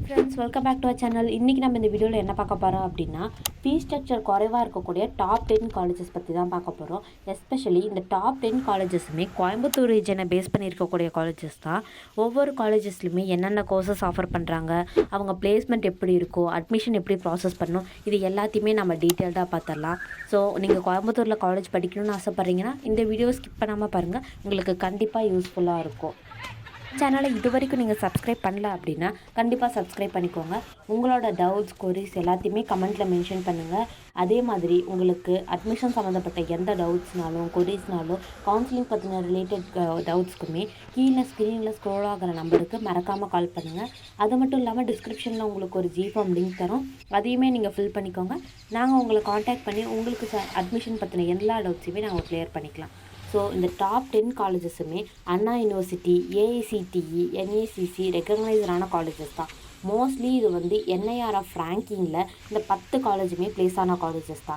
Friends, welcome back to our channel. இன்றைக்கி நம்ம இந்த வீடியோவில் என்ன பார்க்க போகிறோம் அப்படின்னா, ஃபீஸ் ஸ்ட்ரக்சர் குறைவாக இருக்கக்கூடிய டாப் 10 காலேஜஸ் பற்றி தான் பார்க்க போகிறோம். எஸ்பெஷலி இந்த டாப் 10 காலேஜஸுமே கோயம்புத்தூர் ரீஜனை பேஸ் பண்ணி இருக்கக்கூடிய காலேஜஸ் தான். ஒவ்வொரு காலேஜஸ்லையுமே என்னென்ன கோர்சஸ் ஆஃபர் பண்ணுறாங்க, அவங்க பிளேஸ்மெண்ட் எப்படி இருக்கும், அட்மிஷன் எப்படி ப்ராசஸ் பண்ணணும், இது எல்லாத்தையுமே நம்ம டீட்டெயில்டாக பார்த்துடலாம். ஸோ நீங்கள் கோயம்புத்தூரில் காலேஜ் படிக்கணும்னு ஆசைப்பட்றீங்கன்னா இந்த வீடியோ ஸ்கிப் பண்ணாமல் பாருங்கள், உங்களுக்கு கண்டிப்பாக யூஸ்ஃபுல்லாக இருக்கும். சேனலை இது வரைக்கும் நீங்கள் சப்ஸ்கிரைப் பண்ணல அப்படின்னா கண்டிப்பாக சப்ஸ்கிரைப் பண்ணிக்கோங்க. உங்களோட டவுட்ஸ், கொரிஸ் எல்லாத்தையுமே கமெண்ட்டில் மென்ஷன் பண்ணுங்கள். அதே மாதிரி உங்களுக்கு அட்மிஷன் சம்மந்தப்பட்ட எந்த டவுட்ஸ்னாலும், கொரிஸ்னாலும், கவுன்சிலிங் பற்றின ரிலேட்டட் டவுட்ஸ்க்குமே கீழே ஸ்க்ரீனில் ஸ்க்ரோல் ஆகிற நம்பருக்கு மறக்காமல் கால் பண்ணுங்கள். அது மட்டும் இல்லாமல் டிஸ்கிரிப்ஷனில் உங்களுக்கு ஒரு ஜிஃபார்ம் லிங்க் தரோம், அதையுமே நீங்கள் ஃபில் பண்ணிக்கோங்க. நாங்கள் உங்களை காண்டாக்ட் பண்ணி உங்களுக்கு அட்மிஷன் பற்றின எல்லா டவுட்ஸையுமே நாங்கள் கிளியர் பண்ணிக்கலாம். ஸோ இந்த டாப் 10 காலேஜஸுமே அண்ணா யூனிவர்சிட்டி, ஏஐசிடிஇ, என்ஏசிசி ரெக்கக்னைஸ்டான காலேஜஸ் தான். மோஸ்ட்லி இது வந்து என்ஐஆர்எஃப் ரேங்கிங்கில் இந்த 10 காலேஜுமே பிளேஸ் ஆன காலேஜஸ் தான்.